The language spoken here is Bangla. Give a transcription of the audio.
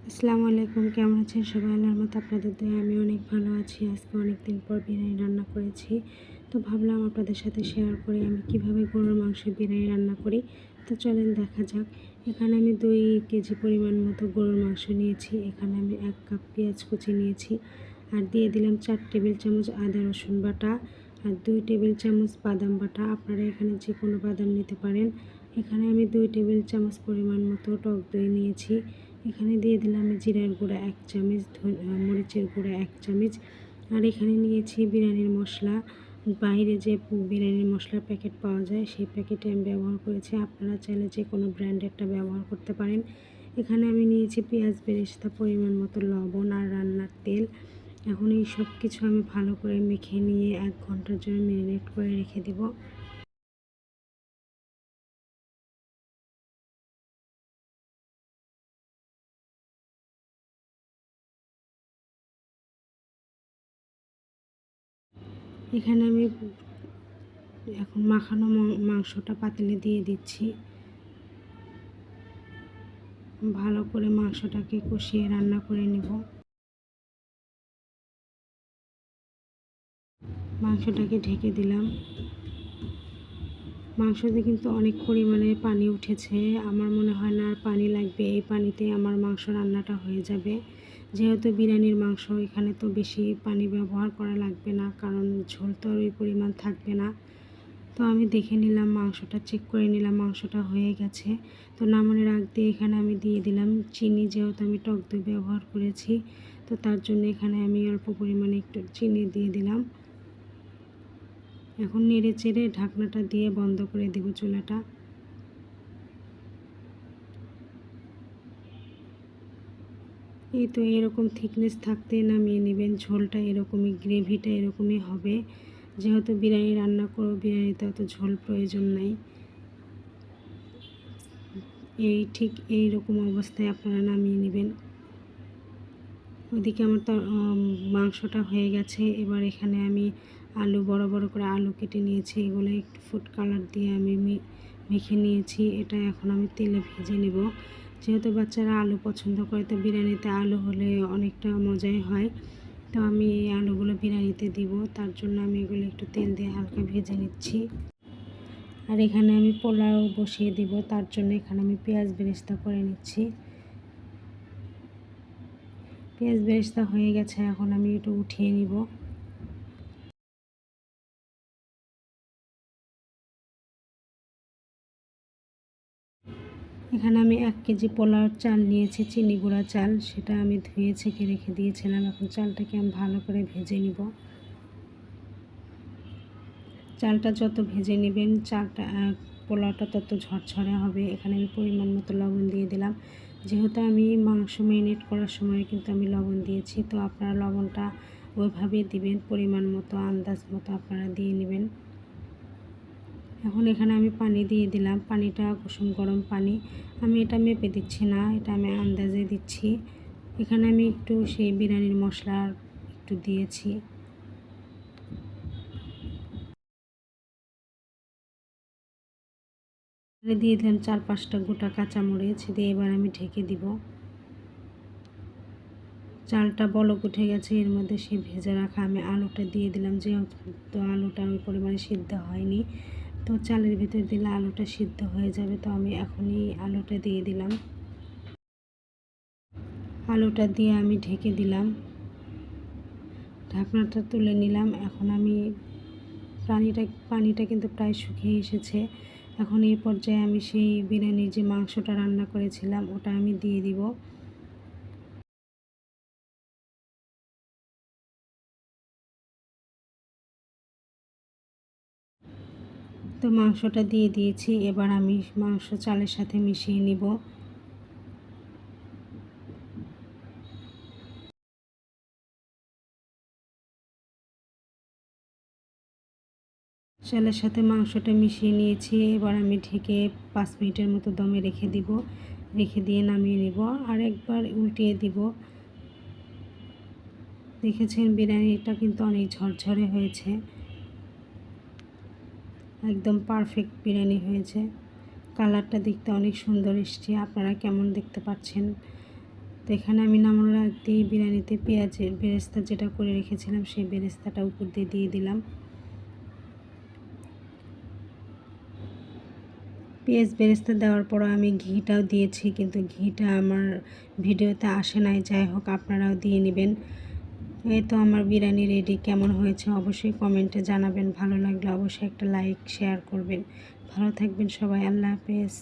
আসসালামু আলাইকুম, কেমন আছেন সবাই? আল্লাহর মতো আপনাদের দয়ায় আমি অনেক ভালো আছি। আজকে অনেক দিন পর বিরিয়ানি রান্না করেছি, তো ভাবলাম আপনাদের সাথে শেয়ার করি আমি কিভাবে গরুর মাংসের বিরিয়ানি রান্না করি। তো চলেন দেখা যাক। এখানে আমি 2 কেজি পরিমাণ মতো গরুর মাংস নিয়েছি। এখানে আমি 1 কাপ পেঁয়াজ কুচি নিয়েছি, আর দিয়ে দিলাম 4 টেবিল চামচ আদা রসুন বাটা, আর 2 টেবিল চামচ বাদাম বাটা। আপনারা এখানে যে কোনো বাদাম নিতে পারেন। এখানে আমি 2 টেবিল চামচ পরিমাণ মতো টক দই নিয়েছি। এখানে দিয়ে দিলাম জিরার গুঁড়া 1 চামচ, মরিচের গুঁড়া 1 চামচ, আর এখানে নিয়েছি বিরিয়ানির মশলা। বাইরে যে বিরিয়ানির মশলার প্যাকেট পাওয়া যায় সেই প্যাকেটে আমি ব্যবহার করেছি। আপনারা চাইলে যে কোনো ব্র্যান্ডেরটা ব্যবহার করতে পারেন। এখানে আমি নিয়েছি পেঁয়াজ বেরেস্তা, পরিমাণ মতো লবণ আর রান্নার তেল। এখন এই সব কিছু আমি ভালো করে মেখে নিয়ে 1 ঘন্টার জন্য ম্যারিনেট করে রেখে দেব। এখানে আমি এখন মাখানো মাংসটা পাতিলে দিয়ে দিচ্ছি। ভালো করে মাংসটাকে কষিয়ে রান্না করে নেব। মাংসটাকে ঢেকে দিলাম। মাংসতে কিন্তু অনেক পরিমাণে পানি উঠেছে। আমার মনে হয় না আর পানি লাগবে। এই পানিতে আমার মাংস রান্নাটা হয়ে যাবে। যেহেতু বিরিয়ানির মাংস, এখানে তো বেশি পানি ব্যবহার করা লাগবে না, কারণ ঝোল তো আর ওই পরিমাণ থাকবে না। তো আমি দেখে নিলাম, মাংসটা চেক করে নিলাম মাংসটা হয়ে গেছে। তো নামানোর আগ দিয়ে এখানে আমি দিয়ে দিলাম চিনি। যেহেতু আমি টক দই ব্যবহার করেছি, তো তার জন্য এখানে আমি অল্প পরিমাণে একটু চিনি দিয়ে দিলাম। এখন নেড়ে চেড়ে ঢাকনাটা দিয়ে বন্ধ করে দেব চুলাটা। এই তো এরকম থিকনেস থাকতে নামিয়ে নেবেন। ঝোলটা এরকমই, গ্রেভিটা এরকমই হবে। যেহেতু বিরিয়ানি রান্না করব, বিরিয়ানিতে অত ঝোল প্রয়োজন নাই। ঠিক এই রকম অবস্থায় আপনারা নামিয়ে নেবেন। ওদিকে আমার তো মাংসটা হয়ে গেছে। এবার এখানে আমি আলু, বড় বড় করে আলু কেটে নিয়েছি। এগুলো একটু ফুড কালার দিয়ে আমি মেখে নিয়েছি। এটা এখন আমি তেলে ভেজে নেব। যেহেতু বাচ্চারা আলু পছন্দ করে, তো বিরিয়ানিতে আলু হলে অনেকটা মজাই হয়। তো আমি এই আলুগুলো বিরিয়ানিতে দিব, তার জন্য আমি এগুলো একটু তেল দিয়ে হালকা ভেজে নিচ্ছি। আর এখানে আমি পোলাও বসিয়ে দিব, তার জন্য এখানে আমি পেঁয়াজ বেরেস্তা করে নিচ্ছি। পেঁয়াজ বেরেস্তা হয়ে গেছে, এখন আমি একটু উঠিয়ে নিব। এখানে আমি 1 কেজি পোলাওর চাল নিয়েছি, চিনি গুঁড়া চাল। সেটা আমি ধুয়ে ছেঁকে রেখে দিয়েছিলাম। এখন চালটাকে আমি ভালো করে ভেজে নিব। চালটা যত ভেজে নেবেন, পোলাওটা তত ঝরঝরে হবে। এখানে আমি পরিমাণ মতো লবণ দিয়ে দিলাম। যেহেতু আমি মাংস ম্যারিনেট করার সময় কিন্তু আমি লবণ দিয়েছি, তো আপনারা লবণটা ওইভাবেই দিবেন, পরিমাণ মতো আন্দাজ মতো আপনারা দিয়ে নেবেন। এখন এখানে আমি পানি দিয়ে দিলাম। পানিটা কুসুম গরম পানি। আমি এটা মেপে দিচ্ছি না, এটা আমি আন্দাজে দিচ্ছি। এখানে আমি একটু সেই বিরিয়ানির মশলা একটু দিয়েছি। দিয়ে দিলাম 4-5টা গোটা কাঁচামরিচ দিয়ে এবার আমি ঢেকে দিব। চালটা বলক উঠে গেছে, এর মধ্যে সেই ভেজে রাখা আমি আলুটা দিয়ে দিলাম। যেহেতু আলুটা ওই পরিমাণে সিদ্ধ হয়নি, তো চালের ভিতর দিলে আলুটা সিদ্ধ হয়ে যাবে। তো আমি এখনই আলুটা দিয়ে দিলাম। আলুটা দিয়ে আমি ঢেকে দিলাম। ঢাকনাটা তুলে নিলাম। এখন আমি পানিটা কিন্তু প্রায় শুকিয়ে এসেছে। এখন এই পর্যায়ে আমি সেই বিরিয়ানির যে মাংসটা রান্না করেছিলাম ওটা আমি দিয়ে দিব। তো মাংসটা দিয়ে দিয়েছি। এবার আমি মাংস চালের সাথে মিশিয়ে নিব। চালের সাথে মাংসটা মিশিয়ে নিয়েছি। এবার আমি ঢেকে 5 মিনিটের মতো দমে রেখে দিব। রেখে দিয়ে নামিয়ে নেব। আর একবার উল্টিয়ে দিব। দেখেছেন বিরিয়ানিটা কিন্তু অনেক ঝরঝরে হয়েছে। একদম পারফেক্ট বিরিয়ানি হয়েছে। কালারটা দেখতে অনেক সুন্দর এসেছে। আপনারা কেমন দেখতে পাচ্ছেন? তো এখানে আমি নামানোর আগ দিয়ে বিরিয়ানিতে পেঁয়াজের বেরেস্তা যেটা করে রেখেছিলাম সেই বেরেস্তাটা উপর দিয়ে দিয়ে দিলাম। পেঁয়াজ বেরেস্তা দেওয়ার পর আমি ঘিটাও দিয়েছি, কিন্তু ঘিটা আমার ভিডিওতে আসে নাই। যাই হোক, আপনারাও দিয়ে নেবেন। এই তো আমার বিরিয়ানি রেডি। কেমন হয়েছে অবশ্যই কমেন্টে জানাবেন। ভালো লাগলে অবশ্যই একটা লাইক শেয়ার করবেন। ভালো থাকবেন সবাই। আল্লাহ হাফেজ।